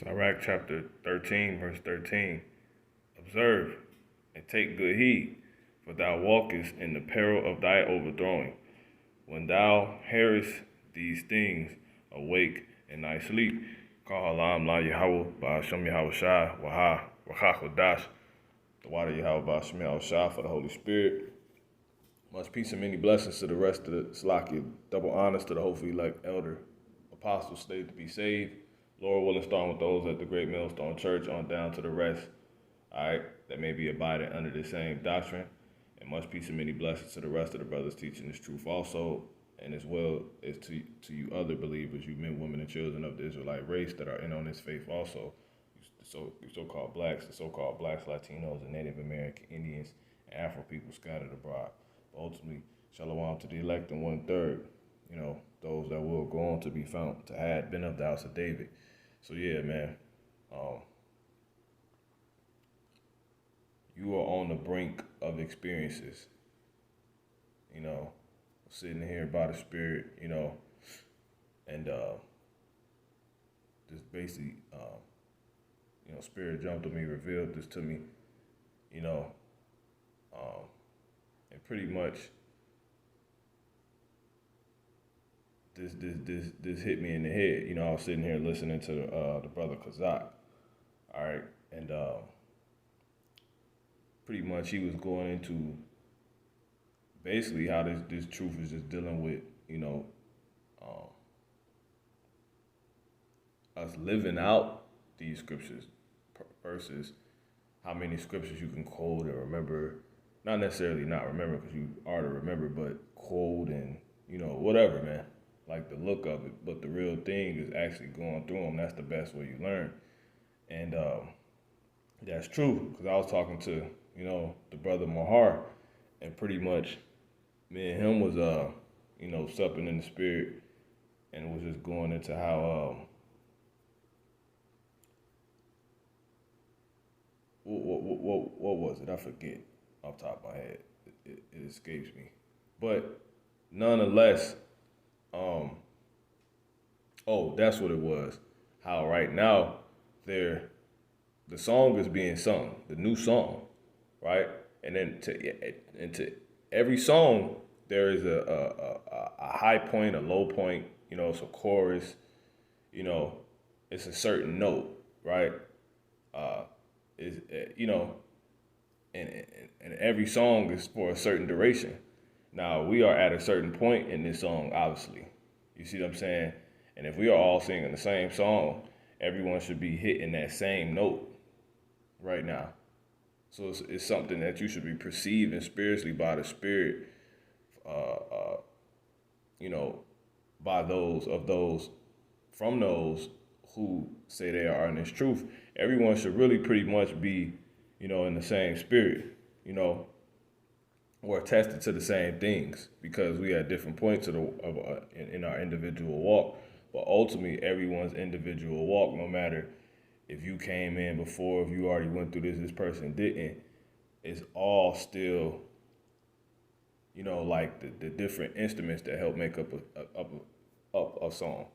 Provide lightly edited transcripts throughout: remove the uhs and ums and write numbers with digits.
Sirach chapter 13, verse 13. Observe and take good heed, for thou walkest in the peril of thy overthrowing. When thou hearest these things, awake in thy sleep. Kahalam la Yahweh, Ba'ashem Yahweh Shai, Waha, Kodash, the water Yahweh, Ba'ashem Yahweh Shai, for the Holy Spirit. Much peace and many blessings to the rest of the Slakia. Double honors to the hopefully elect elder apostles slated to be saved. Lord willing, starting with those at the Great Millstone Church on down to the rest, all right, that may be abiding under the same doctrine. And much peace and many blessings to the rest of the brothers teaching this truth also, and as well as to you other believers, you men, women, and children of the Israelite race that are in on this faith also, the so-called blacks, the so-called blacks, Latinos, and Native American Indians, and Afro people scattered abroad. But ultimately, shalom to the elect and 1/3, those that will go on to be found to have been of the house of David. So yeah, man, you are on the brink of experiences, sitting here by the Spirit, and just basically, Spirit jumped on me, revealed this to me, and pretty much this hit me in the head. I was sitting here listening to the brother Kazak, all right, and pretty much he was going into basically how this truth is just dealing with, us living out these scriptures versus how many scriptures you can quote and remember. Not necessarily not remember because you are to remember, but quote and, whatever, man. Like the look of it. But the real thing is actually going through them. That's the best way you learn. And that's true because I was talking to, the brother Mahar, and pretty much me and him was, supping in the spirit and was just going into how, what was it? I forget off the top of my head. It escapes me. But nonetheless, that's what it was. How right now the song is being sung, the new song, right? And then to every song there is a high point, a low point. It's a chorus. It's a certain note, right? And every song is for a certain duration. Now, we are at a certain point in this song, obviously. You see what I'm saying? And if we are all singing the same song, everyone should be hitting that same note right now. So it's something that you should be perceiving spiritually by the Spirit, by from those who say they are in this truth. Everyone should really pretty much be, in the same spirit, or attested to the same things because we at different points in our individual walk. But ultimately, everyone's individual walk, no matter if you came in before, if you already went through this person didn't, it's all still, like the different instruments that help make up a song,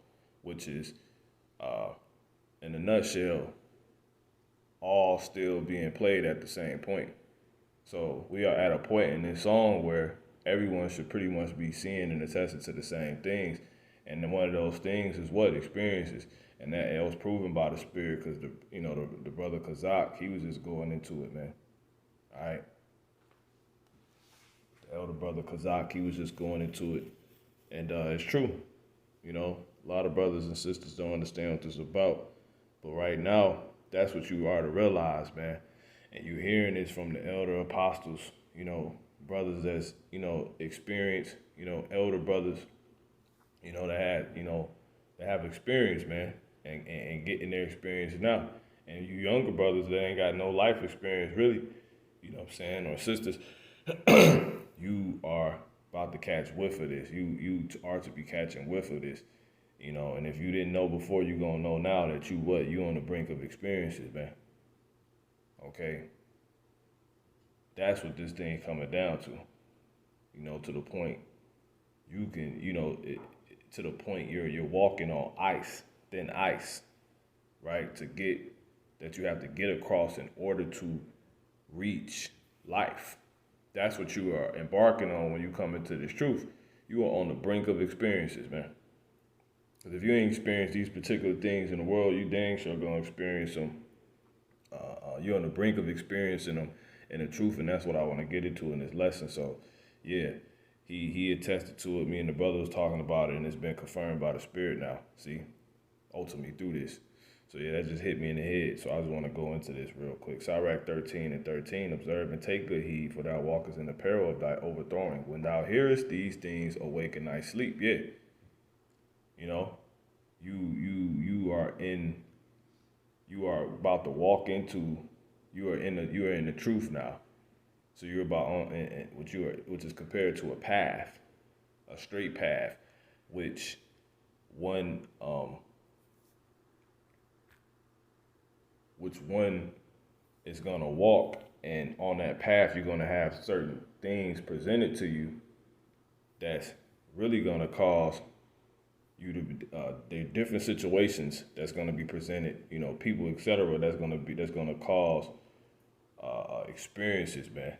which is, in a nutshell, all still being played at the same point. So we are at a point in this song where everyone should pretty much be seeing and attesting to the same things. And then one of those things is what? Experiences. And that it was proven by the Spirit because, the brother Kazak, he was just going into it, man. All right? The elder brother Kazak, he was just going into it. And it's true. A lot of brothers and sisters don't understand what this is about. But right now, that's what you are to realize, man. And you're hearing this from the elder apostles, brothers that's, experienced, elder brothers, that have experience, man, and getting their experience now. And you younger brothers that ain't got no life experience, really, or sisters, you are about to catch whiff of this. You are to be catching whiff of this, and if you didn't know before, you're going to know now that you on the brink of experiences, man. Okay? That's what this thing coming down to, to the point you can, to the point you're walking on ice, thin ice, right? That you have to get across in order to reach life. That's what you are embarking on when you come into this truth. You are on the brink of experiences, man. Because if you ain't experienced these particular things in the world, you dang sure gonna experience them. You're on the brink of experiencing them in the truth, and that's what I want to get into in this lesson. So, yeah, he attested to it. Me and the brother was talking about it, and it's been confirmed by the Spirit now. See, ultimately through this. So yeah, that just hit me in the head. So I just want to go into this real quick. Sirach 13:13, observe and take good heed, for thou walkest in the peril of thy overthrowing. When thou hearest these things, awaken thy sleep. Yeah, you know, you are about to walk into, you are in the truth now. So you're about on which is compared to a path, a straight path, which one is gonna walk, and on that path you're gonna have certain things presented to you that's really gonna cause you to there are different situations that's gonna be presented, people, etc. That's gonna cause experiences, man.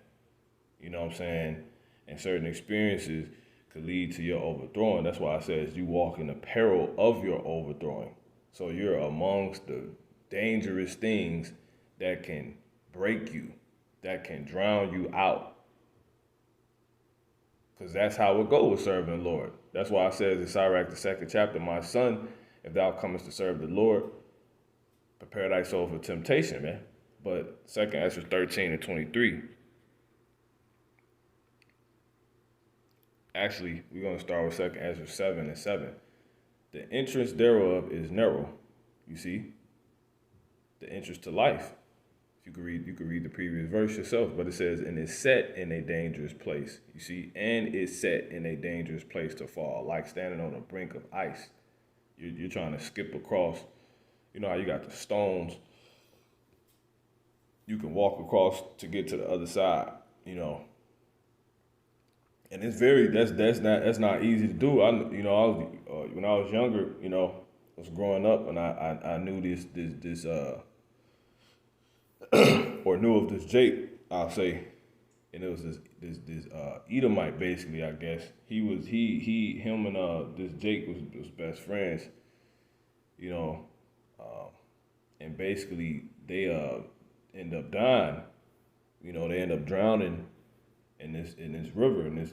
You know what I'm saying? And certain experiences could lead to your overthrowing. That's why I says you walk in the peril of your overthrowing. So you're amongst the dangerous things that can break you, that can drown you out. Because that's how it goes with serving the Lord. That's why I says in Sirach, the 2nd chapter, my son, if thou comest to serve the Lord, prepare thy soul for temptation, man. But 2nd Ezra 13:23. Actually, we're going to start with 2nd Ezra 7:7. The entrance thereof is narrow. You see? The entrance to life. If you could read the previous verse yourself, but it says, and it's set in a dangerous place. You see? And it's set in a dangerous place to fall, like standing on the brink of ice. You're trying to skip across. You know how you got the stones. You can walk across to get to the other side, And it's that's not easy to do. I was when I was younger, I was growing up, and I knew this or knew of this Jake, I'll say, and it was this Edomite, basically, I guess. Him and this Jake was best friends, and basically they end up dying, they end up drowning in this river, in this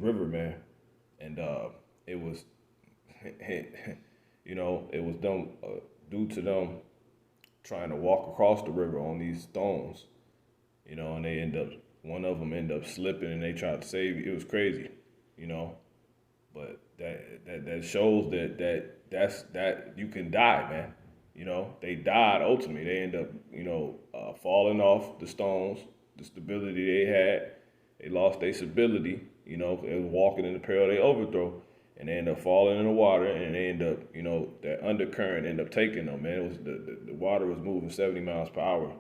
river, man, and it was, it was them due to them trying to walk across the river on these stones, and one of them ended up slipping, and they tried to save you. It was crazy, but that shows that you can die, man. They died ultimately. They end up, falling off the stones, the stability they had. They lost their stability, they was walking in the peril of their overthrow, and they end up falling in the water, and they end up, that undercurrent end up taking them, man. It was the water was moving 70 miles per hour,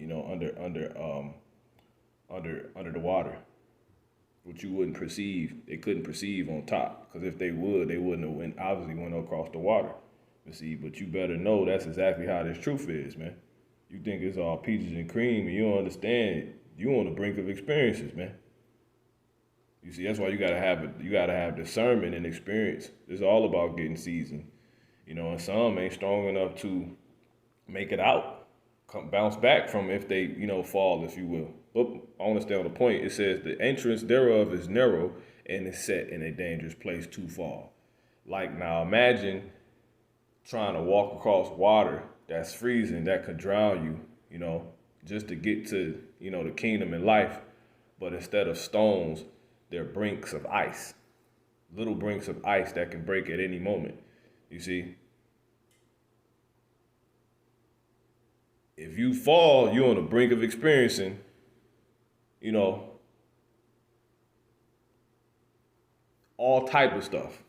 under the water, which you wouldn't perceive. They couldn't perceive on top, because if they would, they wouldn't have obviously went across the water. But you better know that's exactly how this truth is, man. You think it's all peaches and cream, and you don't understand. You on the brink of experiences, man. You see, that's why you gotta have discernment and experience. It's all about getting seasoned, and some ain't strong enough to make it out, bounce back from if they, fall, if you will. But I want to stay on the point. It says the entrance thereof is narrow, and is set in a dangerous place to fall. Like, now imagine trying to walk across water that's freezing, that could drown you, just to get to, the kingdom in life. But instead of stones, they're brinks of ice, little brinks of ice that can break at any moment. You see? If you fall, you're on the brink of experiencing, all type of stuff,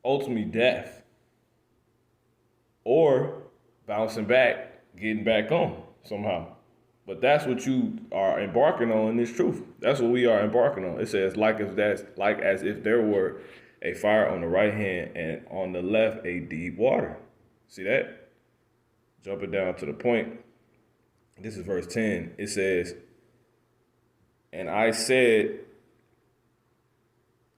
ultimately death, or bouncing back, getting back on somehow. But that's what you are embarking on in this truth. That's what we are embarking on. It says like as if there were a fire on the right hand, and on the left a deep water. See that? Jumping down to the point. This is verse 10. It says, and I said,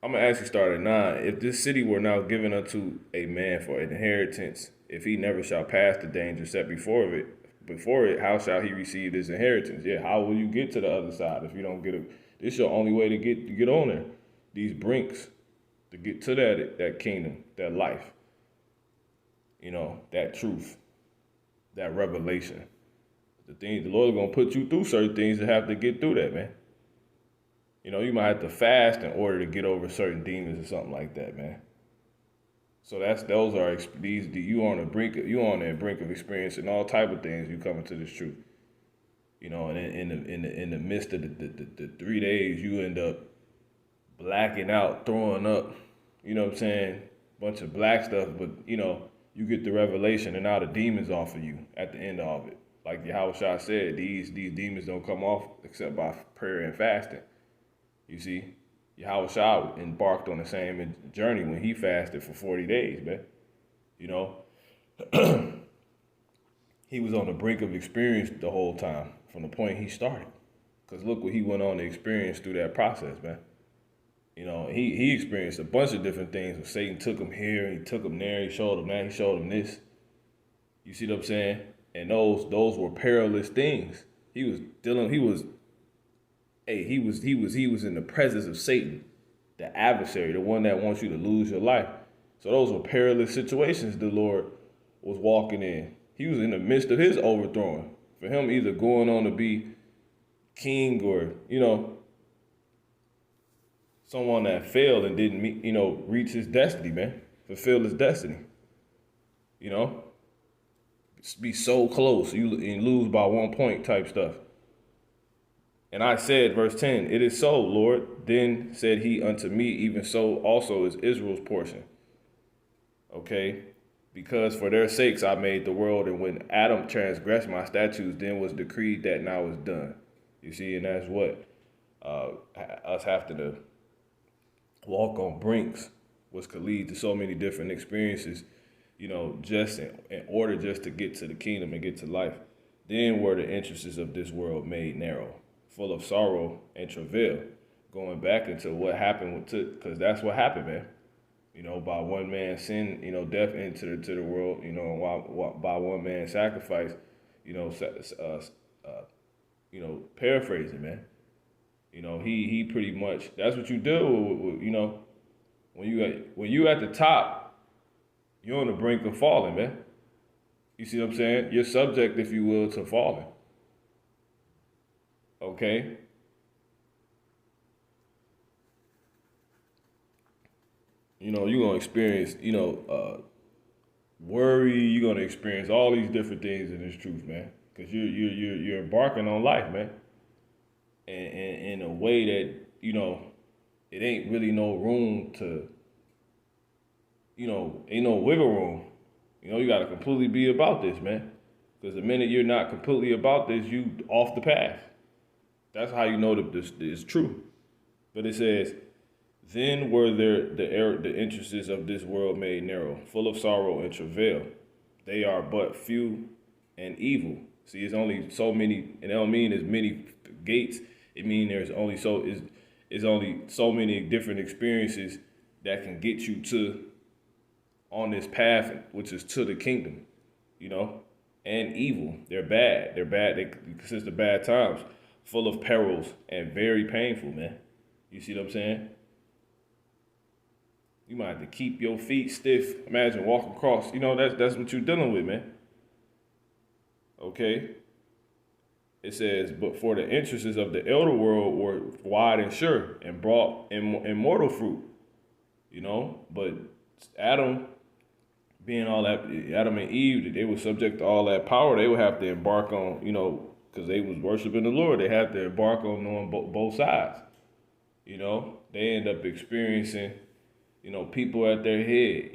I'm going to actually start at 9. If this city were now given unto a man for an inheritance, if he never shall pass the danger set before it, how shall he receive his inheritance? Yeah, how will you get to the other side if you don't get it? This is your only way to get on there. These brinks to get to that kingdom, that life, that truth, that revelation. The Lord's gonna put you through certain things to have to get through that, man. You might have to fast in order to get over certain demons or something like that, man. So you on the brink of experiencing all type of things. You coming to this truth, and in the midst of the 3 days, you end up blacking out, throwing up. You know what I'm saying? Bunch of black stuff, but you get the revelation, and now the demons off of you at the end of it. Like Yahushua said, these demons don't come off except by prayer and fasting. You see, Yahushua embarked on the same journey when he fasted for 40 days, man. He was on the brink of experience the whole time from the point he started. Because look what he went on to experience through that process, man. He experienced a bunch of different things. Satan took him here, and he took him there, he showed him that, he showed him this. You see what I'm saying? And those were perilous things. He was in the presence of Satan, the adversary, the one that wants you to lose your life. So those were perilous situations the Lord was walking in. He was in the midst of his overthrowing. For him either going on to be king or, someone that failed and didn't reach his destiny, man. Fulfill his destiny. Be so close, you lose by 1 point type stuff. And I said, verse 10, it is so, Lord. Then said he unto me, even so also is Israel's portion. Okay? Because for their sakes I made the world, and when Adam transgressed my statutes, then was decreed that now is done. You see, and that's what us having to walk on brinks, which could lead to so many different experiences, just in order just to get to the kingdom and get to life. Then were the entrances of this world made narrow, full of sorrow and travail. Going back into what happened because that's what happened, man. By one man's sin, death entered to the world, and by one man's sacrifice, paraphrasing, man. He pretty much, that's what you do with when you at the top, you're on the brink of falling, man. You see what I'm saying? You're subject, if you will, to falling. Okay? You're going to experience, worry. You're going to experience all these different things in this truth, man. Because you're embarking on life, man. And in a way that, it ain't really no room to, ain't no wiggle room. You got to completely be about this, man. Because the minute you're not completely about this, you off the path. That's how you know that this is true. But it says, then were there the entrances of this world made narrow, full of sorrow and travail. They are but few and evil. See, it's only so many, and it don't mean as many gates. It means there's only so many different experiences that can get you to on this path, which is to the kingdom, and evil. They're bad. They consist of bad times, full of perils and very painful, man. You see what I'm saying? You might have to keep your feet stiff. Imagine walking across. That's what you're dealing with, man. Okay? It says, but for the entrances of the elder world were wide and sure and brought immortal fruit. But Adam, being all that, Adam and Eve, they were subject to all that power. They would have to embark on, because they was worshiping the Lord. They had to embark on knowing both sides. They end up experiencing, people at their head,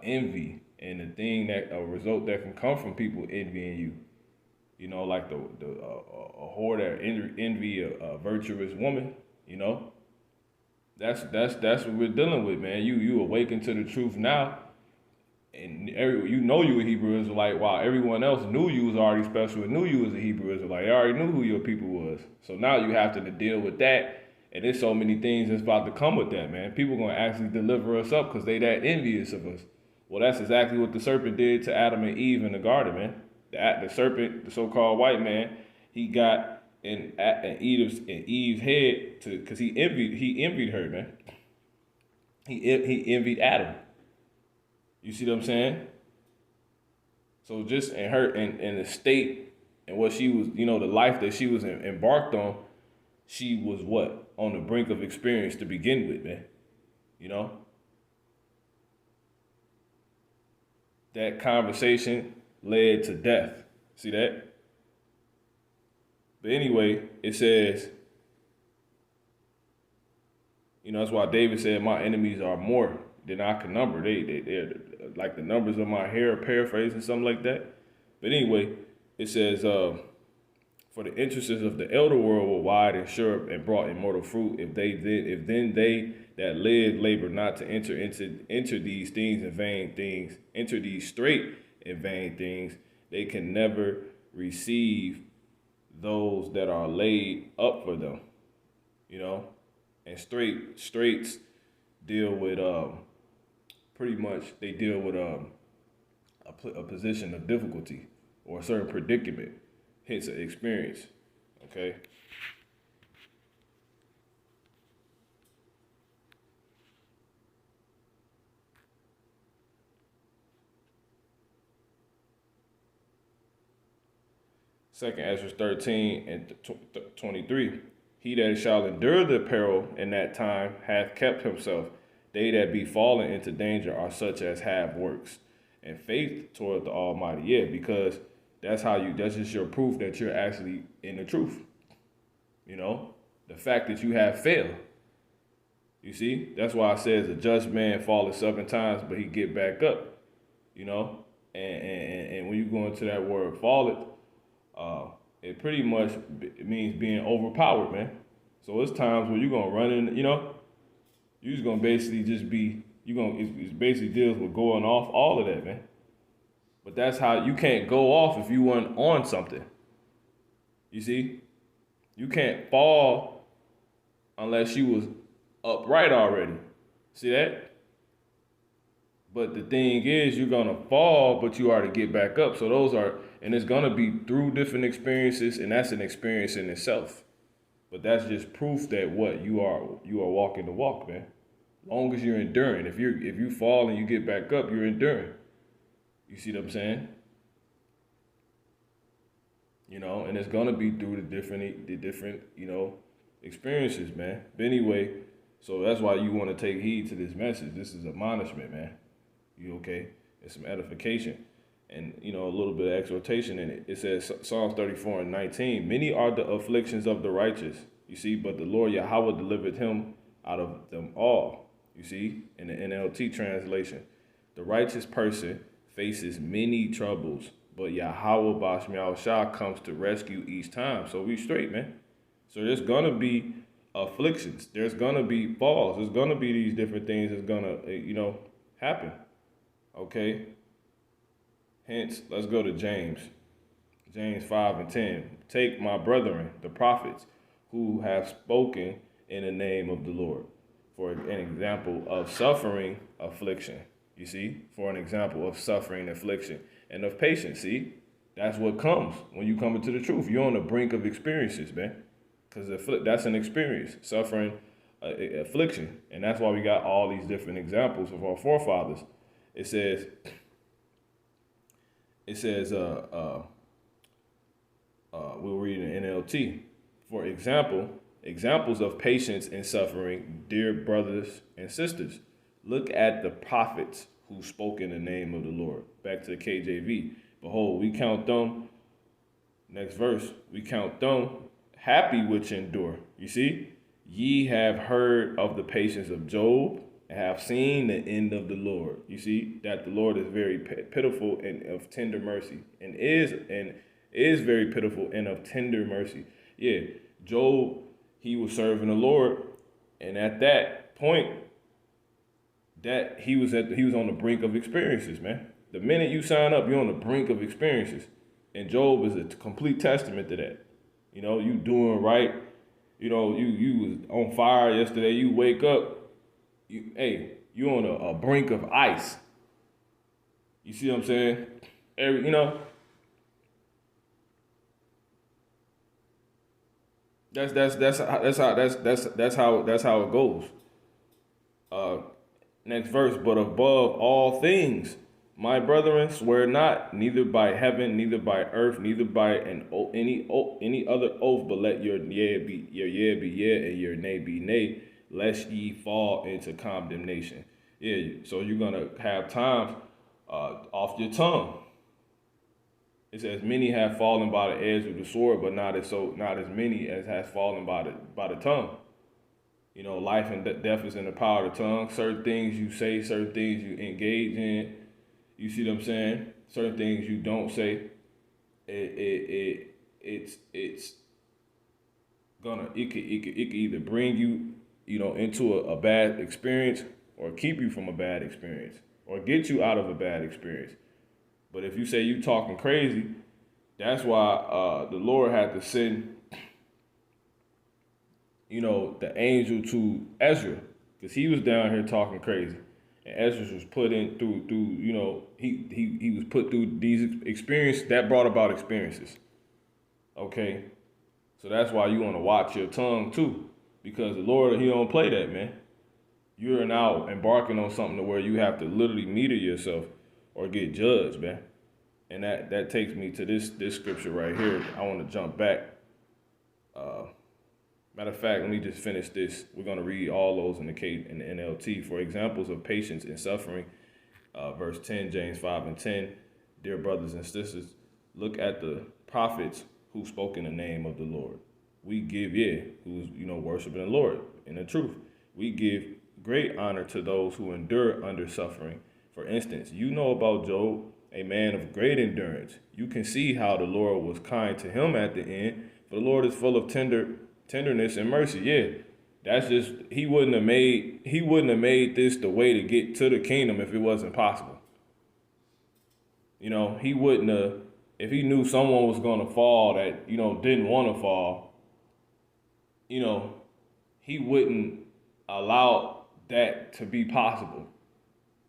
envy, and the thing that a result that can come from people envying you. Like a whore that envy a virtuous woman, That's what we're dealing with, man. You awaken to the truth now, and you know you a Hebrew Israelite, while everyone else knew you was already special and knew you was a Hebrew Israelite. They already knew who your people was. So now you have to deal with that, and there's so many things that's about to come with that, man. People gonna actually deliver us up because they that envious of us. Well, that's exactly what the serpent did to Adam and Eve in the garden, man. The serpent, the so-called white man, he got in Eve's head to because he envied her, man. He envied Adam. You see what I'm saying? So just in her in the state and what she was, the life that she was embarked on, she was what? On the brink of experience to begin with, man. You know? That conversation led to death. See that? But anyway, it says, that's why David said, my enemies are more than I can number. They're like the numbers of my hair, paraphrasing something like that. But anyway, it says, for the interests of the elder world were wide and sure and brought immortal fruit. If then they that live labor not to enter these things and vain things, enter these straight and vain things, they can never receive those that are laid up for them. And straights deal with pretty much they deal with a position of difficulty or a certain predicament, hence an experience. Okay. Second Ezra 13 and 23. He that shall endure the peril in that time hath kept himself. They that be fallen into danger are such as have works and faith toward the Almighty. Yeah, because that's just your proof that you're actually in the truth. The fact that you have failed. You see, that's why it says a just man falleth 7 times, but he get back up. And when you go into that word falleth, it pretty much means being overpowered, man. So it's times where you're gonna run in, you're just gonna basically just be, it basically deals with going off, all of that, man. But that's how you can't go off if you weren't on something. You see, you can't fall unless you was upright already. See that? But the thing is, you're gonna fall, but you are to get back up. So and it's gonna be through different experiences, and that's an experience in itself. But that's just proof that you are walking the walk, man. Long as you're enduring. If you fall and you get back up, you're enduring. You see what I'm saying? And it's gonna be through the different experiences, man. But anyway, so that's why you want to take heed to this message. This is admonishment, man. You okay? It's some edification and, a little bit of exhortation in it. It says, Psalms 34 and 19, many are the afflictions of the righteous, you see, but the Lord Yahweh delivered him out of them all, you see, in the NLT translation. The righteous person faces many troubles, but Yahweh Bashmial Shah comes to rescue each time. So we straight, man. So there's going to be afflictions. There's going to be falls. There's going to be these different things that's going to, happen. Okay? Hence, let's go to James. James 5 and 10. Take my brethren, the prophets, who have spoken in the name of the Lord, for an example of suffering affliction. You see? For an example of suffering affliction and of patience. See? That's what comes when you come into the truth. You're on the brink of experiences, man. Because that's an experience, suffering, affliction. And that's why we got all these different examples of our forefathers. It says, we'll read in NLT. For example, examples of patience and suffering, dear brothers and sisters. Look at the prophets who spoke in the name of the Lord. Back to the KJV. Behold, we count them, next verse, we count them happy which endure. You see? Ye have heard of the patience of Job, and have seen the end of the Lord. You see that the Lord is very pitiful and of tender mercy, and is very pitiful and of tender mercy. Yeah, Job, he was serving the Lord, and at that point that he was on the brink of experiences, man. The minute you sign up, you're on the brink of experiences. And Job is a complete testament to that. You know, you doing right. You know, you was on fire yesterday. You wake up, you on a brink of ice. You see what I'm saying? That's how it goes. Uh, Next verse, but above all things, my brethren, swear not, neither by heaven, neither by earth, neither by any other oath, but let your yea be yea, and your nay be nay, lest ye fall into condemnation. Yeah, so you're gonna have times off your tongue. It says, many have fallen by the edge of the sword, but not as many as has fallen by the tongue. You know, life and death is in the power of the tongue. Certain things you say, certain things you engage in. You see what I'm saying? Certain things you don't say. It's gonna it could either bring you, into a bad experience, or keep you from a bad experience, or get you out of a bad experience. But if you say you talking crazy, that's why the Lord had to send, the angel to Ezra, because he was down here talking crazy, and Ezra was put in through he was put through these experiences that brought about experiences. Okay, so that's why you want to watch your tongue too, because the Lord, he don't play that, man. You're now embarking on something to where you have to literally meter yourself or get judged, man. And that takes me to this scripture right here. I want to jump back. Matter of fact, let me just finish this. We're going to read all those in the NLT. For examples of patience in suffering, verse 10, James 5 and 10. Dear brothers and sisters, look at the prophets who spoke in the name of the Lord. We give, who's, worshiping the Lord in the truth. We give great honor to those who endure under suffering. For instance, you know about Job, a man of great endurance. You can see how the Lord was kind to him at the end, for the Lord is full of tenderness and mercy. Yeah, that's just, he wouldn't have made this the way to get to the kingdom if it wasn't possible. He wouldn't have, if he knew someone was going to fall that, didn't want to fall, he wouldn't allow that to be possible.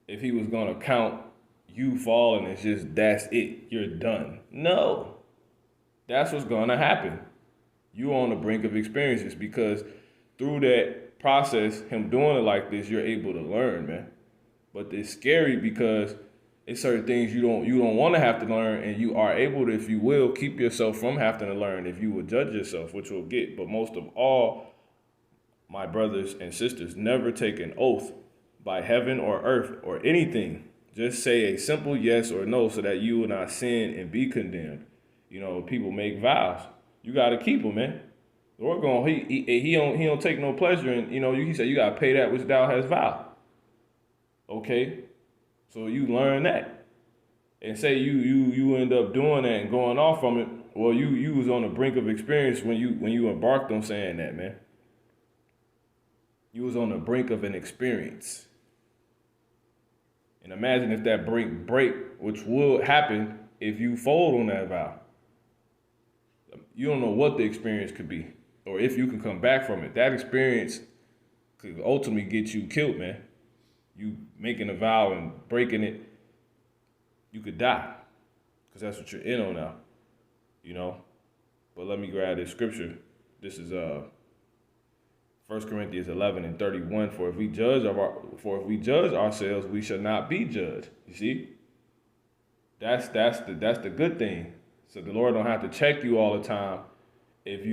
If he was going to count you falling as just, that's it, you're done. No, that's what's going to happen. You're on the brink of experiences, because through that process, him doing it like this, you're able to learn, man. But it's scary because it's certain things you don't want to have to learn, and you are able to, if you will, keep yourself from having to learn if you will judge yourself, which you'll get. But most of all, my brothers and sisters, never take an oath by heaven or earth or anything. Just say a simple yes or no so that you will not sin and be condemned. People make vows. You got to keep them, man. The Lord he don't take no pleasure in, he said you got to pay that which thou hast vowed. Okay? So you learn that. And say you end up doing that and going off from it. Well, you was on the brink of experience when you embarked on saying that, man. You was on the brink of an experience. And imagine if that brink break, which will happen if you fold on that vow. You don't know what the experience could be, or if you can come back from it. That experience could ultimately get you killed, man. You making a vow and breaking it, you could die, because that's what you're in on now, But let me grab this scripture. This is 1 Corinthians 11 and 31. For if we judge ourselves, we shall not be judged. You see, that's the good thing. So the Lord don't have to check you all the time. If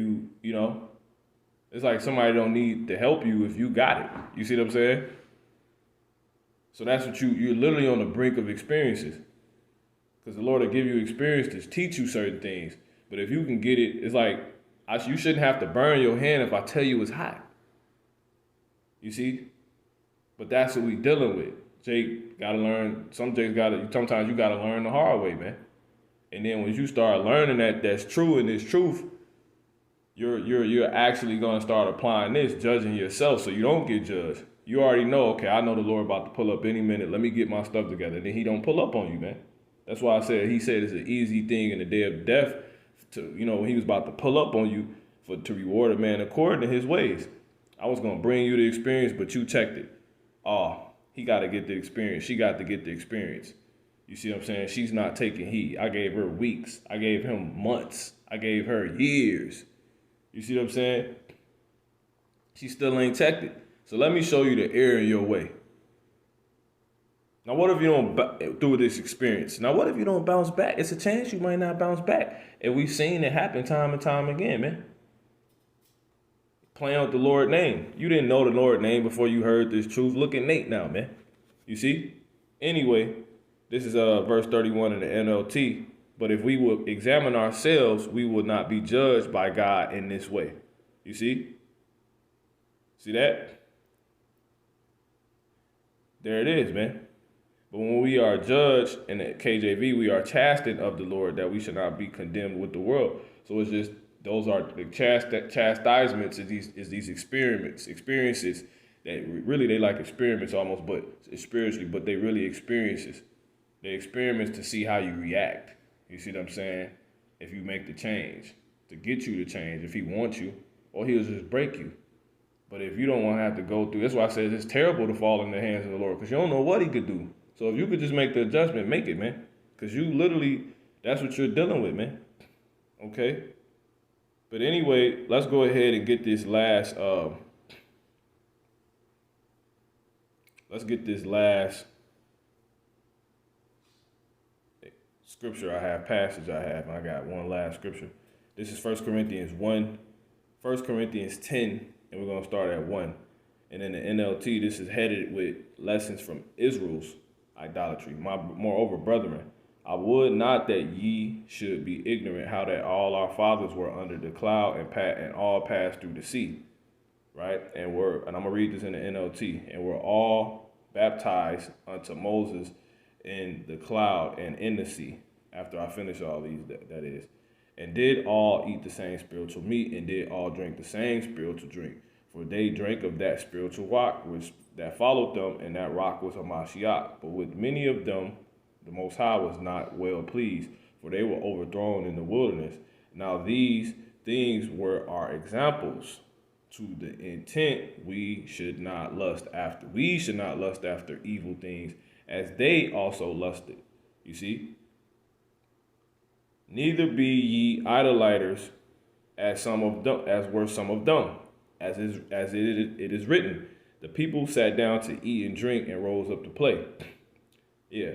it's like somebody don't need to help you if you got it. You see what I'm saying? So that's what you're literally on the brink of experiences. Because the Lord will give you experience to teach you certain things. But if you can get it, it's like, you shouldn't have to burn your hand if I tell you it's hot. You see? But that's what we dealing with. Jake gotta learn, sometimes you gotta learn the hard way, man. And then when you start learning that's true and it's truth, you're actually gonna start applying this, judging yourself so you don't get judged. you already know, okay, I know the Lord about to pull up any minute. Let me get my stuff together. Then he don't pull up on you, man. That's why he said it's an easy thing in the day of death to, when he was about to pull up on you to reward a man according to his ways. I was going to bring you the experience, but you checked it. Oh, he got to get the experience. She got to get the experience. You see what I'm saying? She's not taking heed. I gave her weeks. I gave him months. I gave her years. You see what I'm saying? She still ain't checked it. So let me show you the error in your way. Now, what if you don't, through this experience? Now, what if you don't bounce back? It's a chance you might not bounce back. And we've seen it happen time and time again, man. Playing out the Lord's name. You didn't know the Lord's name before you heard this truth. Look at Nate now, man. You see? Anyway, this is verse 31 in the NLT. But if we would examine ourselves, we would not be judged by God in this way. You see? See that? There it is, man. But when we are judged in the KJV, we are chastened of the Lord, that we should not be condemned with the world. So it's just, those are the chastisements is these experiences that really, they like experiments almost, but it's spiritually, but they really experiences. They experiments to see how you react. You see what I'm saying? If you make the change, to get you to change, if he wants you, or he'll just break you. But if you don't want to have to go through, that's why I said it's terrible to fall in the hands of the Lord, because you don't know what he could do. So if you could just make the adjustment, make it, man. Because you literally, that's what you're dealing with, man. Okay? But anyway, let's go ahead and get this last, scripture passage I have. I got one last scripture. This is 1 Corinthians 10, and we're going to start at 1. And in the NLT, this is headed with lessons from Israel's idolatry. Moreover, brethren, I would not that ye should be ignorant how that all our fathers were under the cloud and all passed through the sea, right? And I'm going to read this in the NLT. And were all baptized unto Moses in the cloud and in the sea. After I finish all these, that is. And did all eat the same spiritual meat, and did all drink the same spiritual drink. For they drank of that spiritual rock that followed them, and that rock was Hamashiach. But with many of them, the Most High was not well pleased, for they were overthrown in the wilderness. Now these things were our examples, to the intent we should not lust after. We should not lust after evil things, as they also lusted. You see? Neither be ye idolaters, as were some of them. As it is written, the people sat down to eat and drink and rose up to play. Yeah.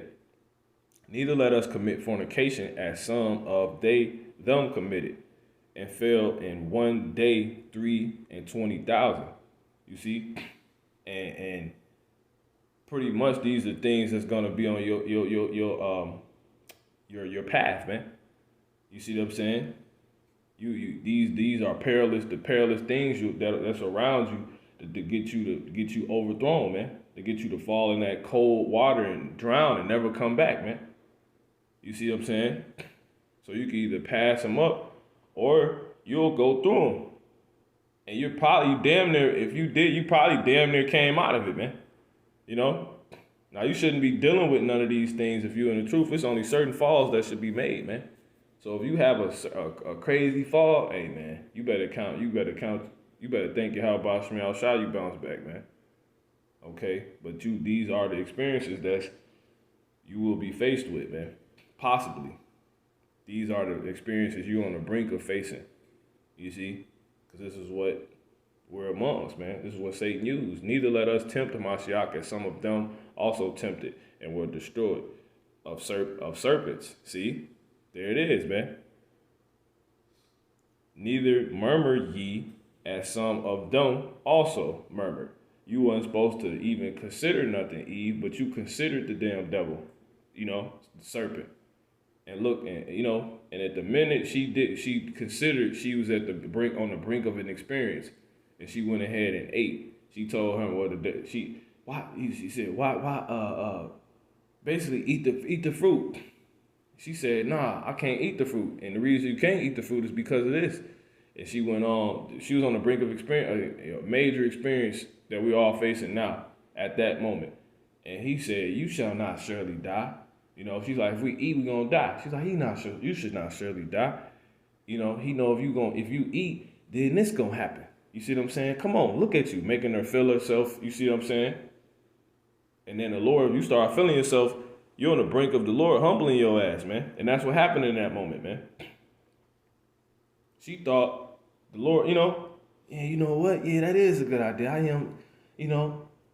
Neither let us commit fornication, as some of them committed, and fell in one day 23,000. You see, and pretty much these are things that's gonna be on your path, man. You see what I'm saying? These are the perilous things that surround you to get you overthrown, man. To get you to fall in that cold water and drown and never come back, man. You see what I'm saying? So you can either pass them up or you'll go through them. And you probably damn near came out of it, man. You know? Now you shouldn't be dealing with none of these things if you're in the truth. It's only certain falls that should be made, man. So if you have a crazy fall, hey man, you better thank your Yahweh Shemi Al Shah you bounce back, man. Okay? But these are the experiences that you will be faced with, man. Possibly. These are the experiences you're on the brink of facing. You see? Because this is what we're amongst, man. This is what Satan used. Neither let us tempt Hamashiach, as some of them also tempted and were destroyed of serpents. See? There it is, man. Neither murmur ye, as some of them also murmured. You weren't supposed to even consider nothing, Eve, but you considered the damn devil, the serpent. And look, and at the minute she considered she was on the brink of an experience, and she went ahead and ate. She told him she said, basically eat the fruit. She said, nah, I can't eat the fruit. And the reason you can't eat the fruit is because of this. And she went on, she was on the brink of experience, a major experience that we're all facing now at that moment. And he said, "You shall not surely die." You know, she's like, "If we eat, we gonna die." She's like, "He not sure. You should not surely die." You know, he know if you eat, then this gonna happen. You see what I'm saying? Come on, look at you, making her feel herself. You see what I'm saying? And then the Lord, you start feeling yourself, you're on the brink of the Lord humbling your ass, man. And that's what happened in that moment, man. She thought the Lord, yeah, you know what? Yeah, that is a good idea. I am,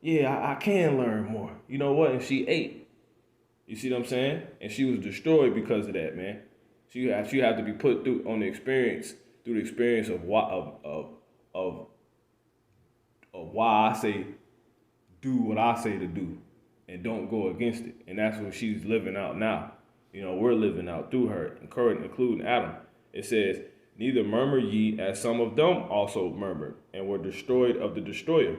yeah, I can learn more. You know what? And she ate. You see what I'm saying? And she was destroyed because of that, man. She had to be put through the experience of why I say do what I say to do and don't go against it. And that's what she's living out now. You know, we're living out through her, including Adam. It says, "Neither murmur ye, as some of them also murmured, and were destroyed of the destroyer.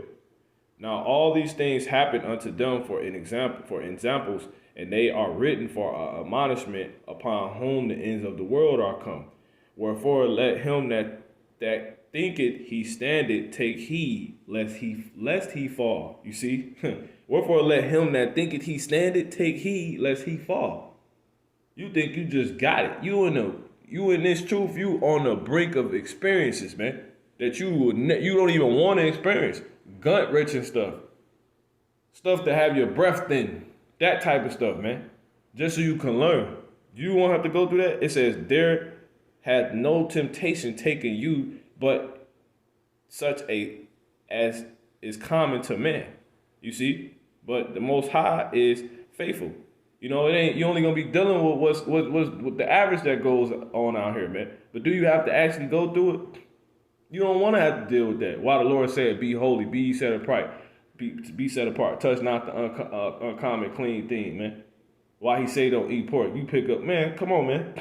Now all these things happen unto them for examples, and they are written for our admonishment, upon whom the ends of the world are come. Wherefore let him that thinketh he standeth take heed, lest he fall." You see? "Wherefore let him that thinketh he standeth take heed, lest he fall." You think you just got it. You in this truth, you on the brink of experiences, man, that you don't even want to experience. Gut wrenching stuff. Stuff to have your breath thin. That type of stuff, man. Just so you can learn. You won't have to go through that. It says, "There hath no temptation taken you, but such as is common to man." You see? But the Most High is faithful. You know, you only gonna be dealing with what's the average that goes on out here, man. But do you have to actually go through it? You don't want to have to deal with that. Why the Lord said, "Be holy, be ye set apart, be set apart. Touch not the uncommon clean thing," man. Why he say don't eat pork? You pick up, man. Come on, man.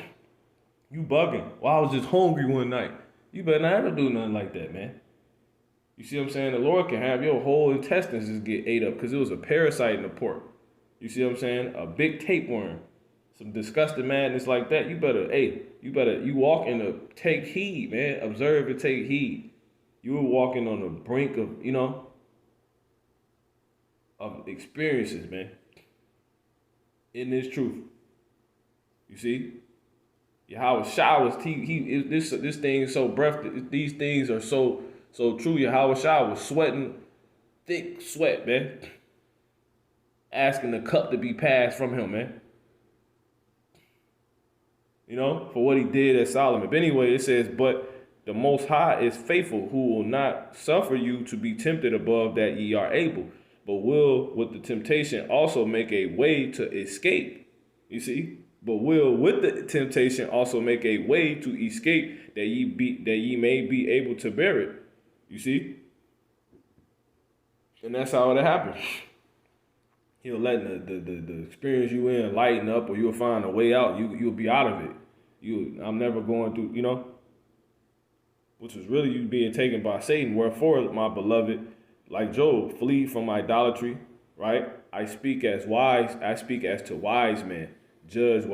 You bugging. Well, I was just hungry one night. You better not ever do nothing like that, man. You see what I'm saying? The Lord can have your whole intestines just get ate up because it was a parasite in the pork. You see what I'm saying? A big tapeworm. Some disgusting madness like that. You walk in the take heed, man. Observe and take heed. You were walking on the brink of, of experiences, man. In this truth. You see? Yahweh Shah was this thing is so these things are so true. Yahweh Shah was sweating thick sweat, man. Asking the cup to be passed from him, man. For what he did at Solomon. But anyway, it says, "But the Most High is faithful, who will not suffer you to be tempted above that ye are able, but will with the temptation also make a way to escape." You see? But will with the temptation also make a way to escape, that ye may be able to bear it. You see? And that's how it happens. He'll let the experience you in lighten up, or you'll find a way out. You'll be out of it. I'm never going through, which was really you being taken by Satan. "Wherefore, my beloved, like Job, flee from idolatry," right? I speak as to wise men. Judge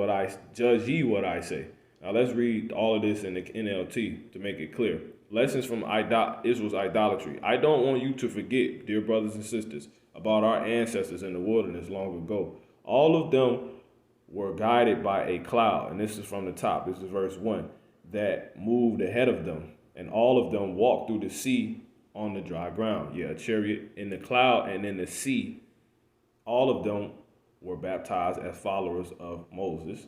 ye what I say." Now let's read all of this in the NLT to make it clear. Lessons from Israel's idolatry. I don't want you to forget, dear brothers and sisters, about our ancestors in the wilderness long ago. All of them were guided by a cloud. And this is from the top. This is verse 1. That moved ahead of them. And all of them walked through the sea on the dry ground. Yeah, a chariot in the cloud and in the sea. All of them were baptized as followers of Moses.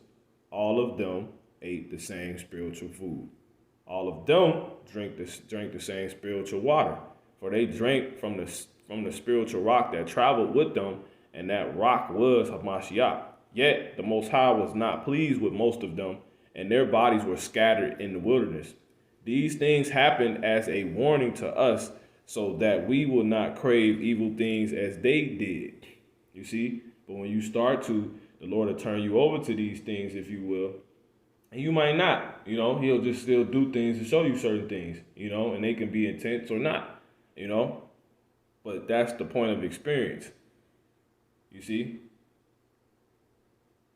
All of them ate the same spiritual food. All of them drank the same spiritual water. For they drank from the spiritual rock that traveled with them, and that rock was Hamashiach. Yet the Most High was not pleased with most of them, and their bodies were scattered in the wilderness. These things happened as a warning to us, so that we will not crave evil things as they did. You see? But when you start to, the Lord will turn you over to these things, if you will. And you might not, he'll just still do things to show you certain things, and they can be intense or not, But that's the point of experience. You see?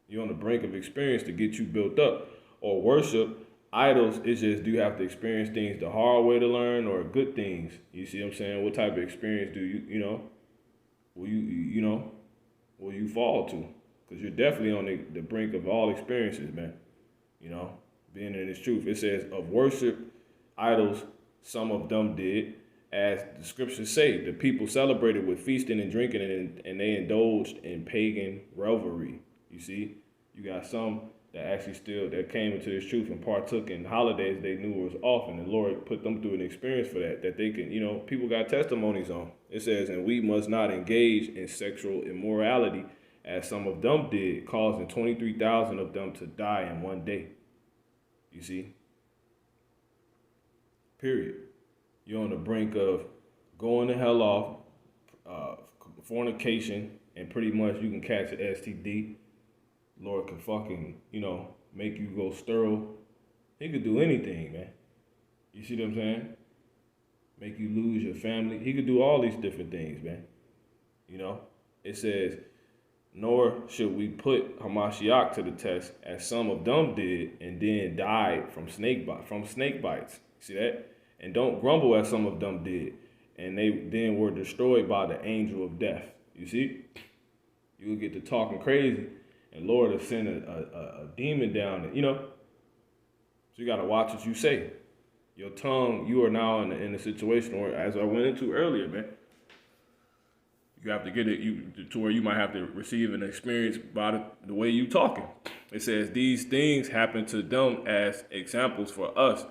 You're on the brink of experience to get you built up. Or worship Idols is just, do you have to experience things the hard way to learn or good things? You see what I'm saying? What type of experience do will will you fall to? Because you're definitely on the brink of all experiences, man. You know, being in its truth. It says, of worship idols, some of them did, as the scriptures say, the people celebrated with feasting and drinking, and they indulged in pagan revelry. You see, you got some that actually still, that came into this truth and partook in holidays they knew was off, and the Lord put them through an experience for that they can, people got testimonies on. It says, and we must not engage in sexual immorality, as some of them did, causing 23,000 of them to die in one day. You see? Period. You're on the brink of going the hell off, fornication, and pretty much you can catch an STD. Lord can fucking, make you go sterile. He could do anything, man. You see what I'm saying? Make you lose your family. He could do all these different things, man. It says, nor should we put Hamashiach to the test, as some of them did, and then died from snake bites. See that? And don't grumble, as some of them did, and they then were destroyed by the angel of death. You see? You will get to talking crazy, and Lord will send a demon down, So you got to watch what you say. Your tongue, you are now in a situation where, as I went into earlier, man, you have to get it to where you might have to receive an experience by the way you talking. It says, these things happen to them as examples for us.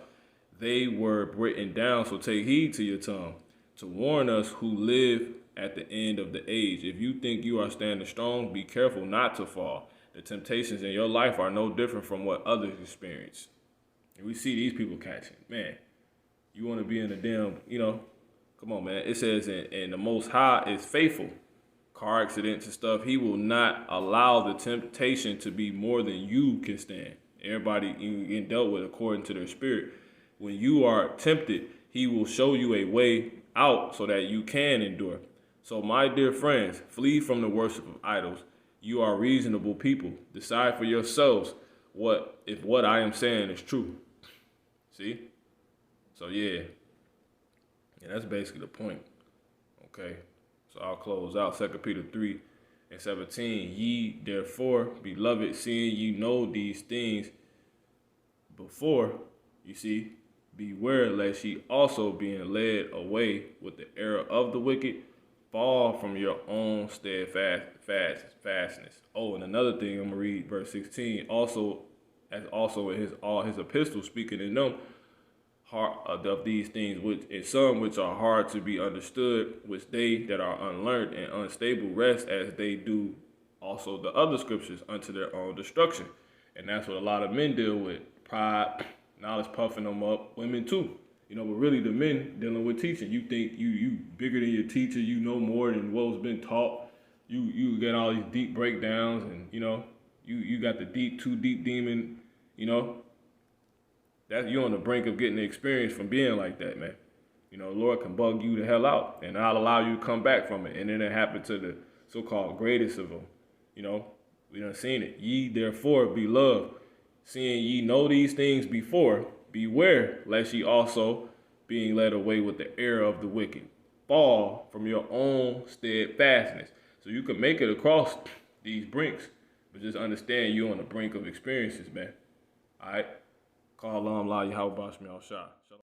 They were written down, so take heed to your tongue, to warn us who live at the end of the age. If you think you are standing strong, be careful not to fall. The temptations in your life are no different from what others experience. And we see these people catching. Man, you want to be in a damn, come on, man. It says, and the Most High is faithful. Car accidents and stuff, he will not allow the temptation to be more than you can stand. Everybody getting dealt with according to their spirit. When you are tempted, he will show you a way out so that you can endure. So, my dear friends, flee from the worship of idols. You are reasonable people. Decide for yourselves if what I am saying is true. See? So, yeah, that's basically the point. Okay? So, I'll close out 2 Peter 3:17. Ye, therefore, beloved, seeing ye know these things before, you see, beware lest ye also, being led away with the error of the wicked, fall from your own steadfastness. Oh, and another thing, I'm gonna read verse 16. Also in all his epistles, speaking in them of these things, which in some which are hard to be understood, which they that are unlearned and unstable rest, as they do also the other scriptures, unto their own destruction. And that's what a lot of men deal with: pride, knowledge puffing them up, women too. But really the men dealing with teaching. You think you bigger than your teacher, you know more than what was been taught. You get all these deep breakdowns, and you got the too deep demon, that you're on the brink of getting the experience from being like that, man. Lord can bug you the hell out, and I'll allow you to come back from it. And then it happened to the so-called greatest of them. We done seen it. Ye therefore, beloved, seeing ye know these things before, beware lest ye also, being led away with the error of the wicked, fall from your own steadfastness. So you can make it across these brinks, but just understand you're on the brink of experiences, man. All right? Call Allah, Yahweh Bashmi al-Shah.